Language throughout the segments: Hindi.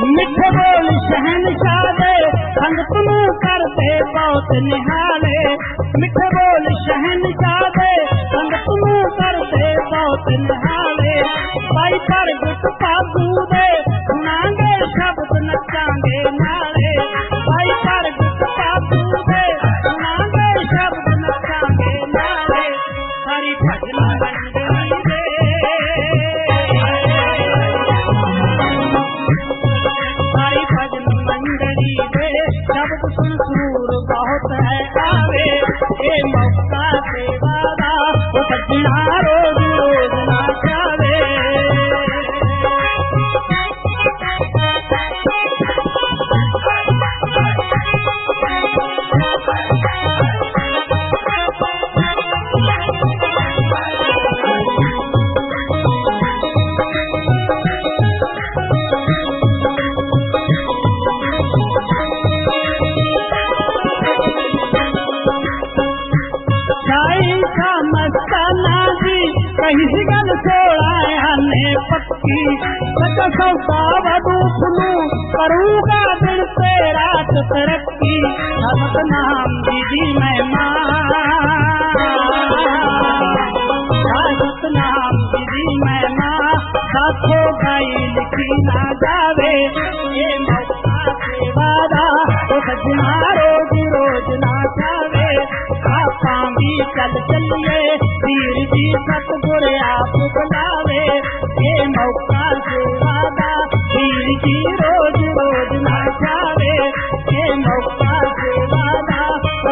मिठे बोल शहनशाह दे संगत नूं करदे बहुत निहाले। मिठे बोल शहनशाह दे संगत नूं करदे बहुत निहाले। भाई प्रगट भागू दे सुनांगे शब्द नचांगे नाले। भाई प्रगट भागू दे सुनांगे शब्द नचांगे नाले। सारी भजन मंडली दे शब्द सुन सुरूर बहुत है आवे। ये मौका से वादा वो सजना रोज रोज ना जावे। कहीं गल सोड़ा ने पक्की सच सौदा वदूप नू करूंगा दिन से रात तरक्की। सतनाम दीदी मैं सतनाम दीदी मैं माँ साथों गाई लिखी ना जावे। ये मौका से वादा तो सजना रोज रोज ना जावे। आपा भी चल चलिए वीर जी सतगुर आप बुलावे। ये मौका से वादा वीर जी रोज रोज ना जावे। ये मौका से वादा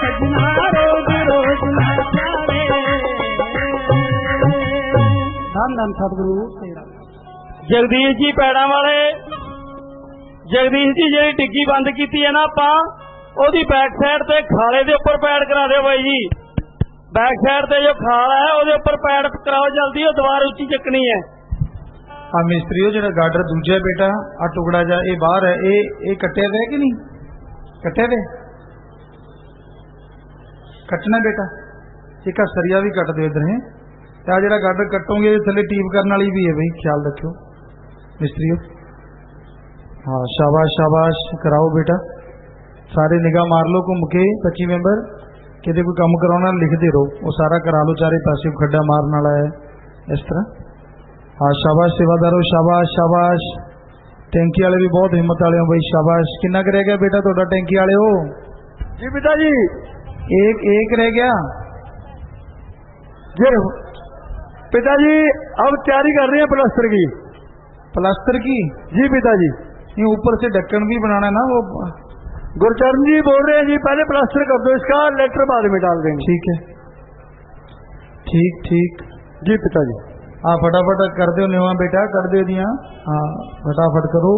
सजना रोज रोज ना जावे। धन धन सतगुरु जगदीश जी पैड़ा वाले। जगदीश जी जी डिग्गी बंद की है ना आपां ओदी बैक साइड ते खाले दे उपर पैड करा दे भाई जी। बैक साइड ते जो खाला है ओदे उपर पैड कराओ जल्दी। वो दीवार उच्ची चकनी है। हाँ मिस्त्रियों जो गार्डर दूजा बेटा आ टुकड़ा जा ये बाहर है ये कट्टे वे कि नहीं कट्टे वे कटना बेटा एक सरिया भी कट दो इधर है। आ जरा गार्डर कटोगे थले टीप करने वाली भी है भाई ख्याल रखियो मिस्त्रियों। हाँ शाबाश शाबाश कराओ बेटा सारे निगाह मार लो घूम के 25 मेंबर कितने कोई काम कराना लिखते रहो वो सारा करा लो चारे पासे खड्डा मारने वाला है इस तरह। हाँ शाबाश सेवादारों शाबाश शाबाश। टैंकी वाले भी बहुत हिम्मत वाले हो भाई शाबाश। कितना रह गया बेटा थोड़ा टैंकी वाले हो जी पिताजी? एक रह गया जी पिताजी। अब तैयारी कर रहे हैं प्लास्टर की। प्लास्टर की जी पिताजी। ये ऊपर से ढक्कन भी बनाना है ना वो गुरचरण जी बोल रहे हैं जी पहले प्लास्टर कर दो इसका लेटर बाद में डाल देंगे। ठीक है ठीक ठीक जी पिताजी। हाँ फटाफट कर दो नेवा बेटा कर दो दिया। हाँ फटाफट करो।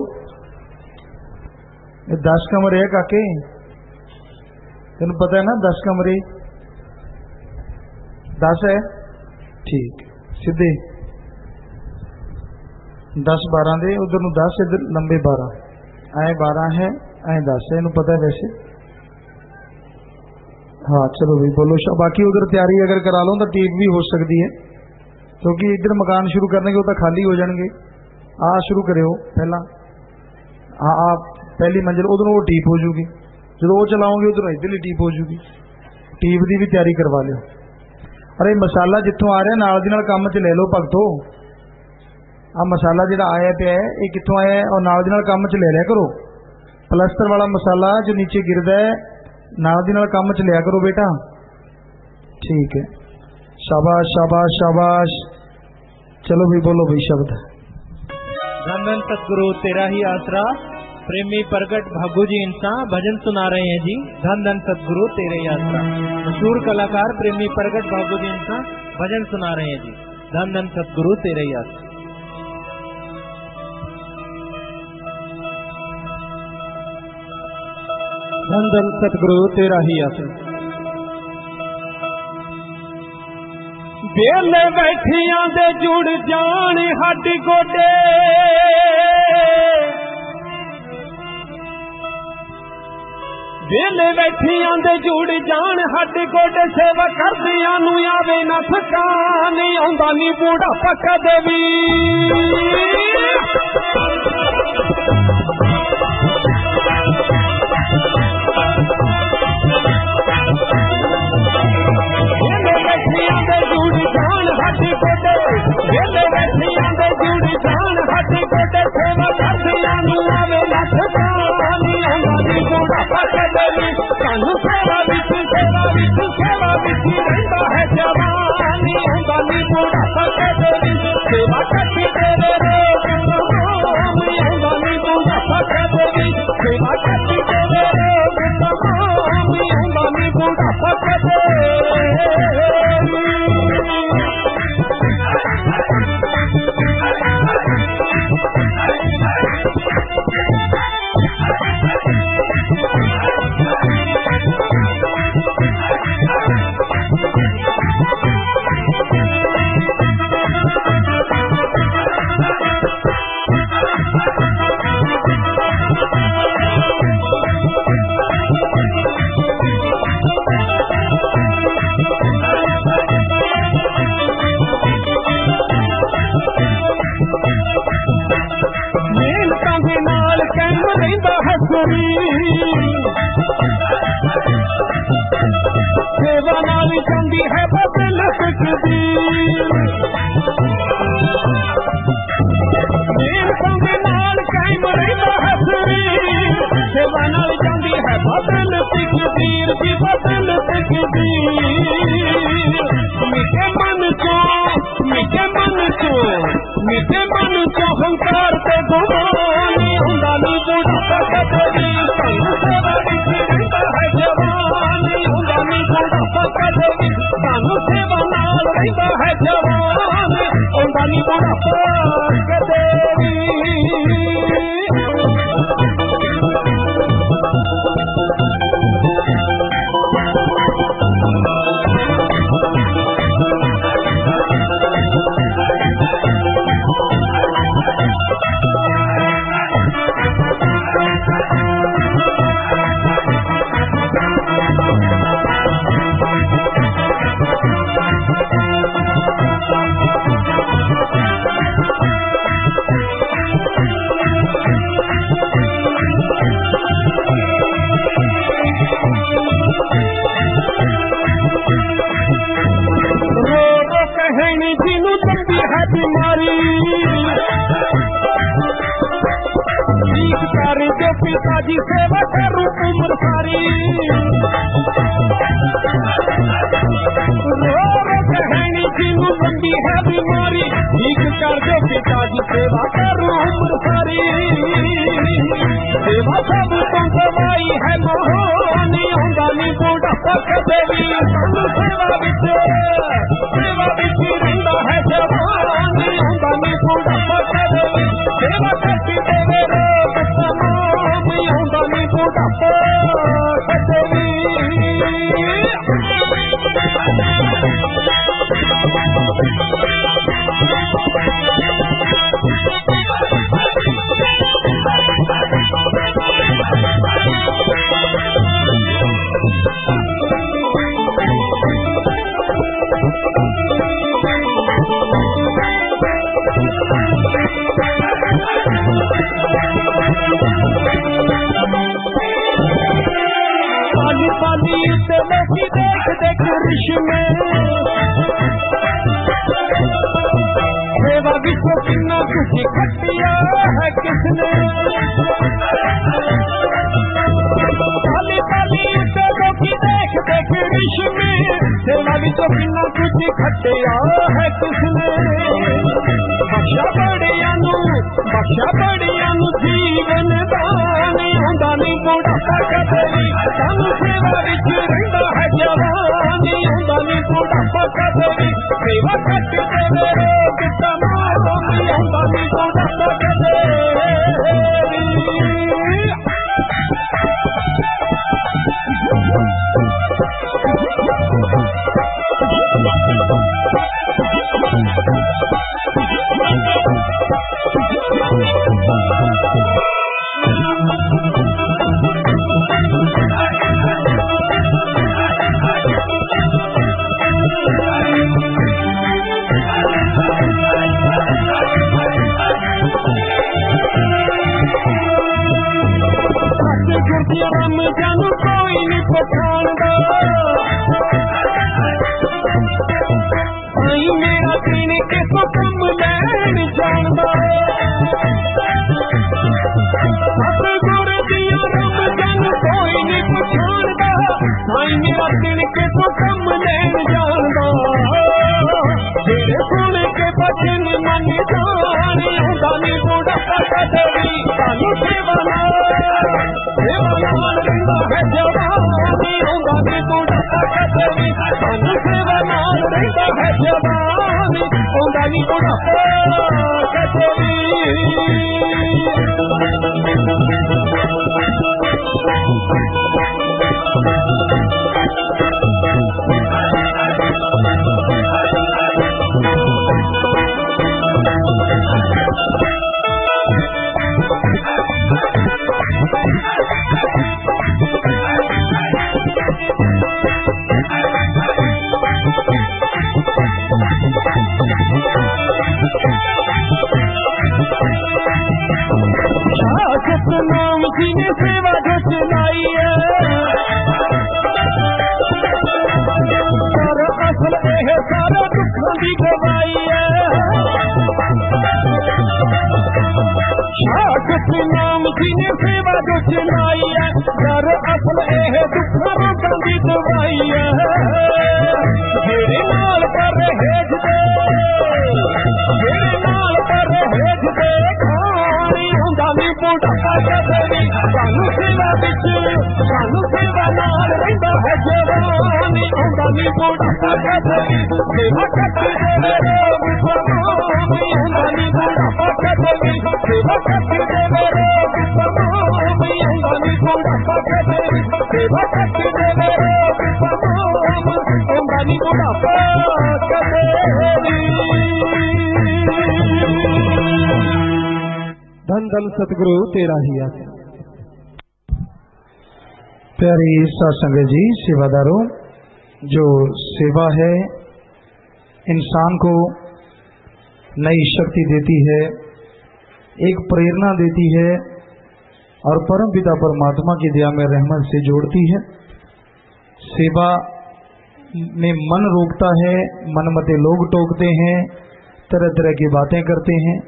ये 10 कमरे है काके तेन पता है ना 10 कमरे 10 है ठीक सीधे 10 12 दे उधर 10 इधर लंबे 12 आए 12 है आए 10 है इन्हें पता है वैसे। हाँ चलो भाई बोलो बाकी उधर तैयारी अगर करा लो तो टीप भी हो सकती है क्योंकि इधर मकान शुरू करने के तो खाली हो जाएंगे। आ शुरू करो पहला हाँ आप पहली मंजिल उधरों वो टीप हो जूगी जो वो चलाओगे उधरों इधर ही टीप हो जूगी। टीप की भी तैयारी करवा लो। अरे मसाला जितों आ रहा नाल दी नाल काम च ले लो भगतो। आ मसाला जो आया पे है ये कितों आया है और नाल दी नाल काम च ले लिया करो। प्लास्टर वाला मसाला जो नीचे गिरदा है नाल दी नाल काम च लिया करो बेटा। ठीक है शाबाश शाबाश शाबाश। चलो भी बोलो भाई शब्द। धन धन सतगुरु तेरा ही आसरा प्रेमी प्रगट भागू जी इंसान भजन सुना रहे हैं जी। धन धन सतगुरु तेरे ही आसरा मशहूर कलाकार प्रेमी प्रगट भागू जी इंसान भजन सुना रहे हैं जी। धन धन सतगुरु तेरे ही आसरा। धन धन सतगुरु तेरा ही आसरा। बेले बैठियां दे जुड़ जान हड्ड गोडे बेले बैठियां दे जुड़ जान हड्ड गोडे सेवा करदियां नूं आवे ना थकान आउंदा नी बूढ़ा पक्का देवी। जवानी आंदा नी बुढ़ापा कदे भी सेवा करती तेरे रोग तमाम आंदा नी बुढ़ापा कदे भी सेवा करती तेरे रोग तमाम आंदा नी बुढ़ापा कदे सेवा नाल चंदी है बदल सकती नाल कायम रहता है शरीर सेवा नाल चंदी है बदल तकदीर की बदल तकदीर मिटे मन चो हंकार ते गुमान आंदा नी बुढ़ापा कदे सेवा विच रहिंदा है जवान आंदा नी बुढ़ापा कदे सानू सेवा नाल रहिंदा है जवान आंदा नी बुढ़ापा कदे पिताजी सेवा करूं उम्र सारी कहनी जिनू लंबी है बीमारी ठीक कर दो पिताजी सेवा करूं उम्र सारी सेवा सब तो दवाई है मोहनी आंदा नी बुढ़ापा कदे भी सानू सेवा विच रहिंदा है जवानी आंदा नी बुढ़ापा कदे भी सेवा करती तेरे रोग तमाम आंदा नी बुढ़ापा कदे भी सेवा विश्व किन्ना कुछ खटिया है किसने पाली पाली उठो की देख देख विश्व में सेवा विश्व किन्ना कुछ खटिया है किसने बख्शा बड़िया जीवन दान आंदा नी बुढ़ापा कदे सानू सेवा विच रहिंदा है जवानी आंदा नी बुढ़ापा कदे सेवा करती तेरे रोग तमाम आंदा नी बुढ़ापा कदे जान कोई नहीं पछाणदा मेरा दिन किसो कम लैन जानदा सतगुर दिया रब जान कोई नहीं पछाणदा मेरा दिन किसो कम लैन जानदा बुढ़ापा नाम सीने सेवा जो चलाई है सारा असल है सारा दुखों की गवाई है नाम सीने सेवा जो चलाई है सारा असल है दुखों की दवाई है मेरे नाल पर हेज दे मेरे नाल पर हेज दे सानू सेवा बिच सानू सेवा नाल रहिंदा है जवानी आंदा नी बुढ़ापा कदे सेवा करते मेरे गुस्सानी आंदा नी बुढ़ापा कदे सेवा करते मेरे गुस्सानी आंदा नी बुढ़ापा कदे सेवा करते मेरे गुस्सानी आंदा नी बुढ़ापा कदे धन धन सतगुरु तेरा ही आसरा। प्यारी साध संगत जी, सेवादारों, जो सेवा है इंसान को नई शक्ति देती है, एक प्रेरणा देती है और परम पिता परमात्मा की दया में रहमत से जोड़ती है। सेवा में मन रोकता है, मनमते लोग टोकते हैं, तरह तरह की बातें करते हैं,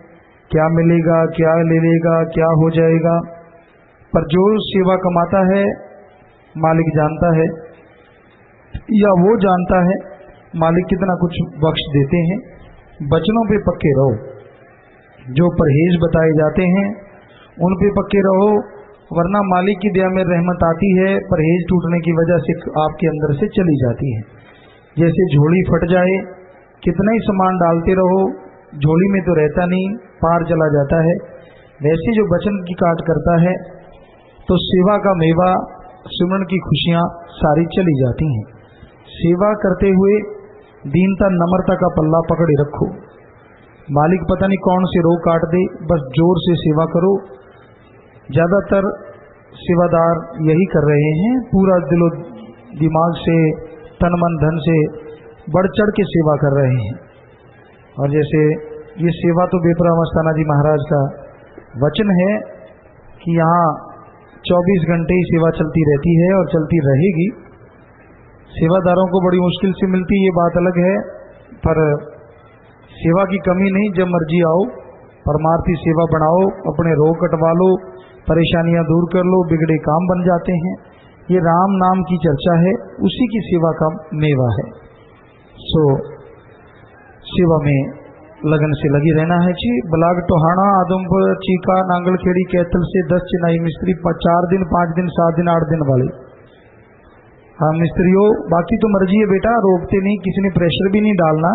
क्या मिलेगा, क्या ले लेगा, क्या हो जाएगा। पर जो सेवा कमाता है मालिक जानता है, या वो जानता है मालिक कितना कुछ बख्श देते हैं। वचनों पे पक्के रहो, जो परहेज बताए जाते हैं उन पे पक्के रहो, वरना मालिक की दया में रहमत आती है, परहेज टूटने की वजह से आपके अंदर से चली जाती है। जैसे झोली फट जाए, कितना ही सामान डालते रहो, झोली में तो रहता नहीं, पार चला जाता है। वैसे जो वचन की काट करता है तो सेवा का मेवा, सुमरण की खुशियां सारी चली जाती हैं। सेवा करते हुए दीनता नम्रता का पल्ला पकड़े रखो। मालिक पता नहीं कौन से रोग काट दे, बस जोर से सेवा करो। ज्यादातर सेवादार यही कर रहे हैं, पूरा दिलो दिमाग से, तन मन धन से बढ़ चढ़ के सेवा कर रहे हैं। और जैसे ये सेवा तो बेपरा मस्ताना जी महाराज का वचन है कि यहाँ 24 घंटे ही सेवा चलती रहती है और चलती रहेगी। सेवादारों को बड़ी मुश्किल से मिलती, ये बात अलग है, पर सेवा की कमी नहीं। जब मर्जी आओ, परमार्थी सेवा बनाओ, अपने रोग कटवा लो, परेशानियां दूर कर लो, बिगड़े काम बन जाते हैं। ये राम नाम की चर्चा है, उसी की सेवा का मेवा है। सो सेवा में लगन से लगी रहना है जी। ब्लाक टोहाना, आदमपुर, चीका, नांगलखेड़ी, कैथल से 10 चिनाई मिस्त्री, 4 दिन, 5 दिन, 7 दिन, 8 दिन वाले। हाँ मिस्त्रियों, बाकी तो मर्जी है बेटा, रोकते नहीं, किसी ने प्रेशर भी नहीं डालना,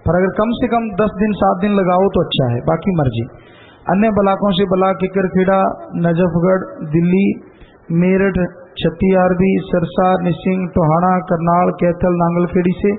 पर अगर कम से कम 10 दिन 7 दिन लगाओ तो अच्छा है, बाकी मर्जी। अन्य ब्लाकों से ब्लाक किकरखेड़ा, नजफगढ़, दिल्ली, मेरठ, छत्तीआरबी, सरसा, निसिंग, टोहाना, करनाल, कैथल, नांगलखेड़ी से